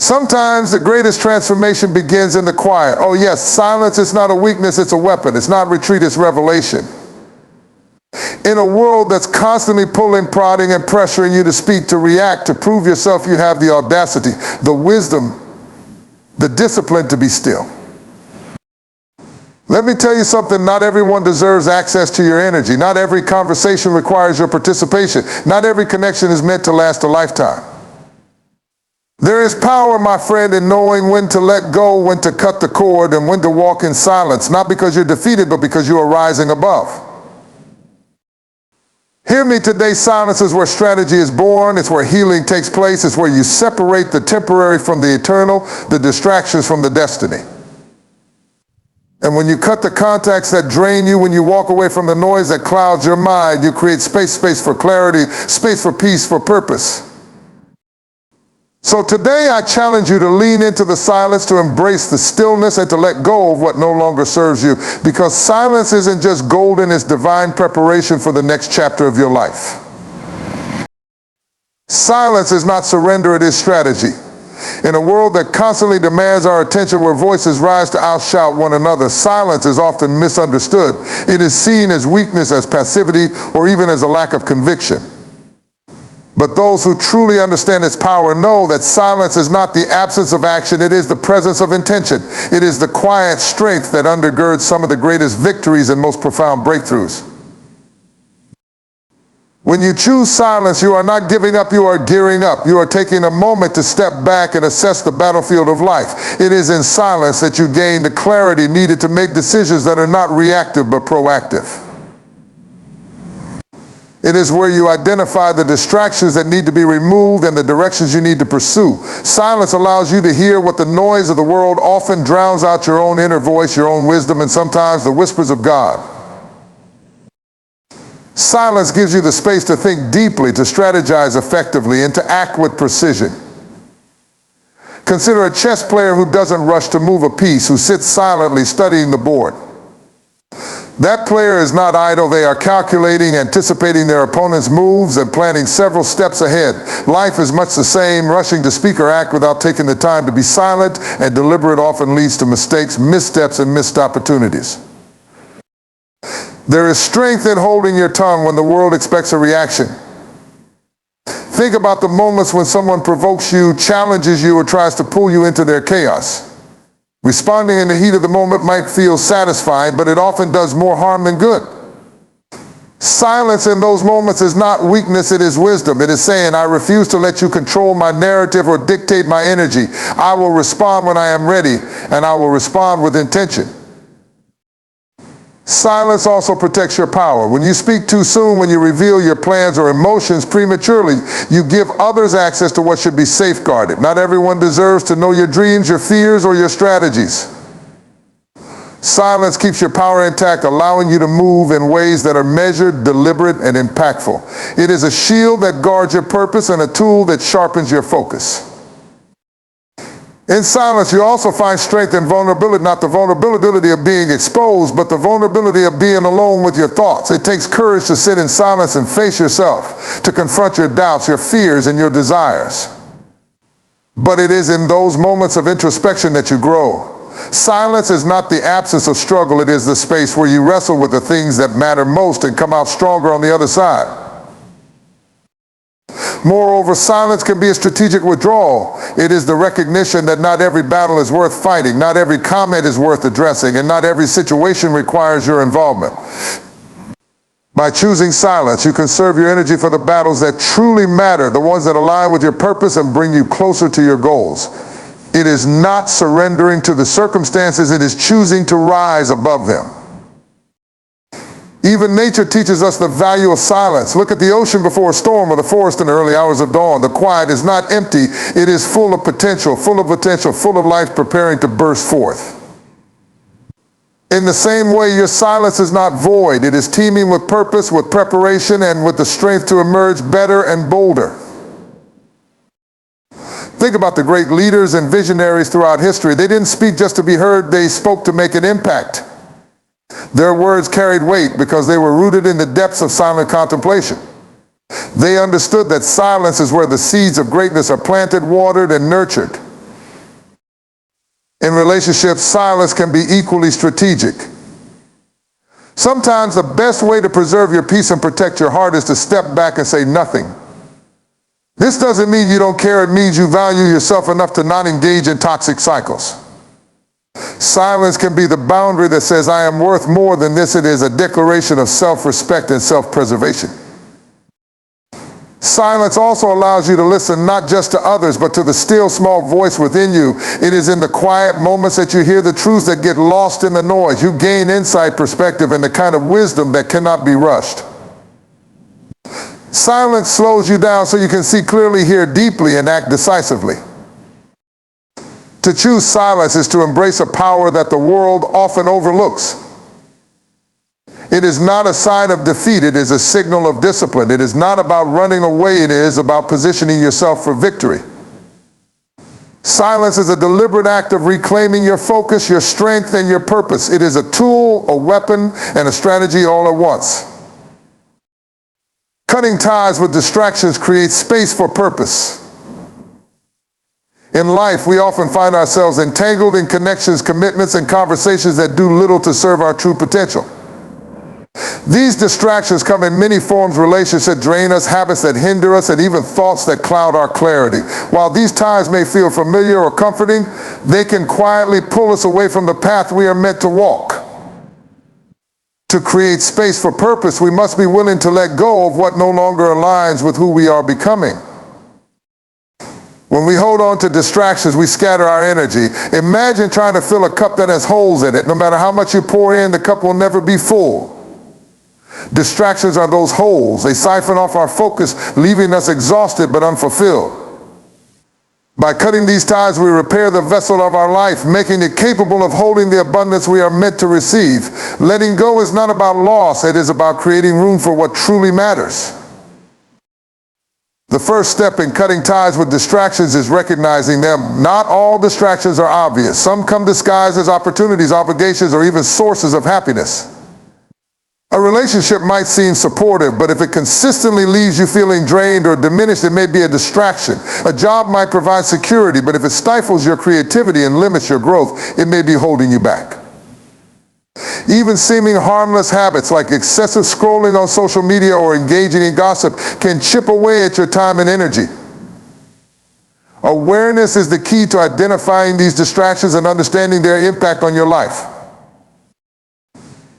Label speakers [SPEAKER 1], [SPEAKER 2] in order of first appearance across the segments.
[SPEAKER 1] Sometimes the greatest transformation begins in the quiet. Oh yes, silence is not a weakness, it's a weapon. It's not retreat, it's revelation. In a world that's constantly pulling, prodding, and pressuring you to speak, to react, to prove yourself, you have the audacity, the wisdom, the discipline to be still. Let me tell you something, not everyone deserves access to your energy. Not every conversation requires your participation. Not every connection is meant to last a lifetime. There is power, my friend, in knowing when to let go, when to cut the cord, and when to walk in silence, not because you're defeated, but because you are rising above. Hear me today, silence is where strategy is born, it's where healing takes place, it's where you separate the temporary from the eternal, the distractions from the destiny. And when you cut the contacts that drain you, when you walk away from the noise that clouds your mind, you create space for clarity, space for peace, for purpose. So today I challenge you to lean into the silence, to embrace the stillness, and to let go of what no longer serves you. Because silence isn't just golden, it's divine preparation for the next chapter of your life. Silence is not surrender, it is strategy. In a world that constantly demands our attention, where voices rise to outshout one another, silence is often misunderstood. It is seen as weakness, as passivity, or even as a lack of conviction. But those who truly understand its power know that silence is not the absence of action, it is the presence of intention. It is the quiet strength that undergirds some of the greatest victories and most profound breakthroughs. When you choose silence, you are not giving up, you are gearing up. You are taking a moment to step back and assess the battlefield of life. It is in silence that you gain the clarity needed to make decisions that are not reactive but proactive. It is where you identify the distractions that need to be removed and the directions you need to pursue. Silence allows you to hear what the noise of the world often drowns out: your own inner voice, your own wisdom, and sometimes the whispers of God. Silence gives you the space to think deeply, to strategize effectively, and to act with precision. Consider a chess player who doesn't rush to move a piece, who sits silently studying the board. That player is not idle. They are calculating, anticipating their opponent's moves, and planning several steps ahead. Life is much the same. Rushing to speak or act without taking the time to be silent and deliberate often leads to mistakes, missteps, and missed opportunities. There is strength in holding your tongue when the world expects a reaction. Think about the moments when someone provokes you, challenges you, or tries to pull you into their chaos. Responding in the heat of the moment might feel satisfying, but it often does more harm than good. Silence in those moments is not weakness, it is wisdom. It is saying, I refuse to let you control my narrative or dictate my energy. I will respond when I am ready, and I will respond with intention. Silence also protects your power. When you speak too soon, when you reveal your plans or emotions prematurely, you give others access to what should be safeguarded. Not everyone deserves to know your dreams, your fears, or your strategies. Silence keeps your power intact, allowing you to move in ways that are measured, deliberate, and impactful. It is a shield that guards your purpose and a tool that sharpens your focus. In silence, you also find strength in vulnerability, not the vulnerability of being exposed, but the vulnerability of being alone with your thoughts. It takes courage to sit in silence and face yourself, to confront your doubts, your fears, and your desires. But it is in those moments of introspection that you grow. Silence is not the absence of struggle, it is the space where you wrestle with the things that matter most and come out stronger on the other side. Moreover, silence can be a strategic withdrawal. It is the recognition that not every battle is worth fighting, not every comment is worth addressing, and not every situation requires your involvement. By choosing silence, you conserve your energy for the battles that truly matter, the ones that align with your purpose and bring you closer to your goals. It is not surrendering to the circumstances, it is choosing to rise above them. Even nature teaches us the value of silence. Look at the ocean before a storm or the forest in the early hours of dawn. The quiet is not empty. It is full of potential, full of life preparing to burst forth. In the same way, your silence is not void. It is teeming with purpose, with preparation, and with the strength to emerge better and bolder. Think about the great leaders and visionaries throughout history. They didn't speak just to be heard. They spoke to make an impact. Their words carried weight because they were rooted in the depths of silent contemplation. They understood that silence is where the seeds of greatness are planted, watered, and nurtured. In relationships, silence can be equally strategic. Sometimes the best way to preserve your peace and protect your heart is to step back and say nothing. This doesn't mean you don't care, it means you value yourself enough to not engage in toxic cycles. Silence can be the boundary that says, I am worth more than this. It is a declaration of self-respect and self-preservation. Silence also allows you to listen not just to others, but to the still small voice within you. It is in the quiet moments that you hear the truths that get lost in the noise. You gain insight, perspective, and the kind of wisdom that cannot be rushed. Silence slows you down so you can see clearly, hear deeply, and act decisively. To choose silence is to embrace a power that the world often overlooks. It is not a sign of defeat, it is a signal of discipline. It is not about running away, it is about positioning yourself for victory. Silence is a deliberate act of reclaiming your focus, your strength, and your purpose. It is a tool, a weapon, and a strategy all at once. Cutting ties with distractions creates space for purpose. In life, we often find ourselves entangled in connections, commitments, and conversations that do little to serve our true potential. These distractions come in many forms: relationships that drain us, habits that hinder us, and even thoughts that cloud our clarity. While these ties may feel familiar or comforting, they can quietly pull us away from the path we are meant to walk. To create space for purpose, we must be willing to let go of what no longer aligns with who we are becoming. When we hold on to distractions, we scatter our energy. Imagine trying to fill a cup that has holes in it. No matter how much you pour in, the cup will never be full. Distractions are those holes. They siphon off our focus, leaving us exhausted but unfulfilled. By cutting these ties, we repair the vessel of our life, making it capable of holding the abundance we are meant to receive. Letting go is not about loss. It is about creating room for what truly matters. The first step in cutting ties with distractions is recognizing them. Not all distractions are obvious. Some come disguised as opportunities, obligations, or even sources of happiness. A relationship might seem supportive, but if it consistently leaves you feeling drained or diminished, it may be a distraction. A job might provide security, but if it stifles your creativity and limits your growth, it may be holding you back. Even seeming harmless habits like excessive scrolling on social media or engaging in gossip can chip away at your time and energy. Awareness is the key to identifying these distractions and understanding their impact on your life.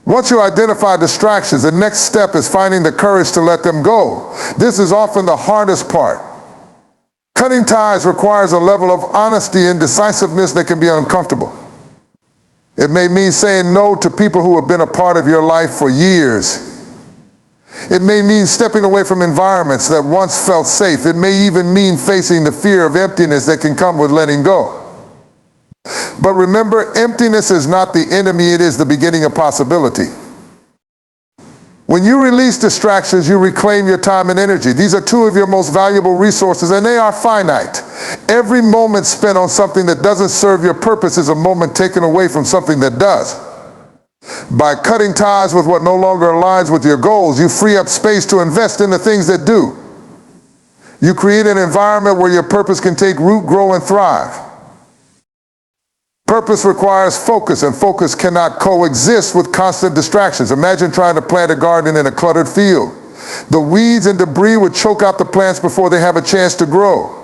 [SPEAKER 1] Once you identify distractions, the next step is finding the courage to let them go. This is often the hardest part. Cutting ties requires a level of honesty and decisiveness that can be uncomfortable. It may mean saying no to people who have been a part of your life for years. It may mean stepping away from environments that once felt safe. It may even mean facing the fear of emptiness that can come with letting go. But remember, emptiness is not the enemy, it is the beginning of possibility. When you release distractions, you reclaim your time and energy. These are two of your most valuable resources, and they are finite. Every moment spent on something that doesn't serve your purpose is a moment taken away from something that does. By cutting ties with what no longer aligns with your goals, you free up space to invest in the things that do. You create an environment where your purpose can take root, grow, and thrive. Purpose requires focus, and focus cannot coexist with constant distractions. Imagine trying to plant a garden in a cluttered field. The weeds and debris would choke out the plants before they have a chance to grow.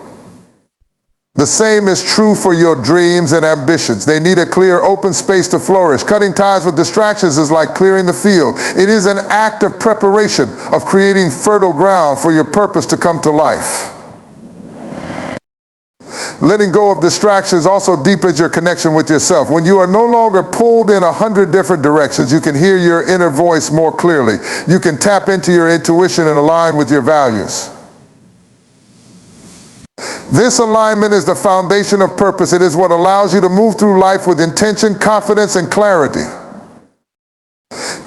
[SPEAKER 1] The same is true for your dreams and ambitions. They need a clear, open space to flourish. Cutting ties with distractions is like clearing the field. It is an act of preparation, of creating fertile ground for your purpose to come to life. Letting go of distractions also deepens your connection with yourself. When you are no longer pulled in 100 different directions, you can hear your inner voice more clearly. You can tap into your intuition and align with your values. This alignment is the foundation of purpose. It is what allows you to move through life with intention, confidence, and clarity.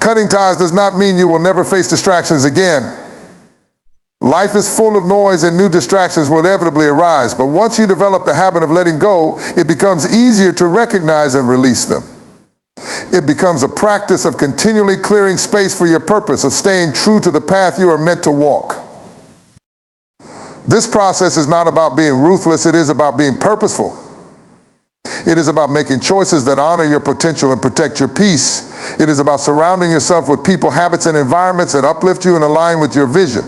[SPEAKER 1] Cutting ties does not mean you will never face distractions again. Life is full of noise and new distractions will inevitably arise, but once you develop the habit of letting go, it becomes easier to recognize and release them. It becomes a practice of continually clearing space for your purpose, of staying true to the path you are meant to walk. This process is not about being ruthless, it is about being purposeful. It is about making choices that honor your potential and protect your peace. It is about surrounding yourself with people, habits, and environments that uplift you and align with your vision.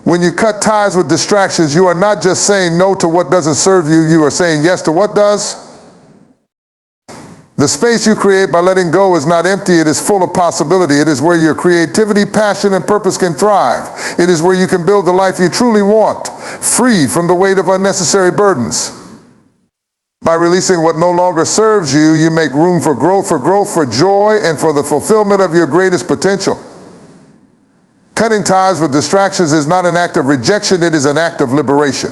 [SPEAKER 1] When you cut ties with distractions, you are not just saying no to what doesn't serve you, you are saying yes to what does. The space you create by letting go is not empty, it is full of possibility. It is where your creativity, passion, and purpose can thrive. It is where you can build the life you truly want, free from the weight of unnecessary burdens. By releasing what no longer serves you, you make room for growth, for joy, and for the fulfillment of your greatest potential. Cutting ties with distractions is not an act of rejection, it is an act of liberation.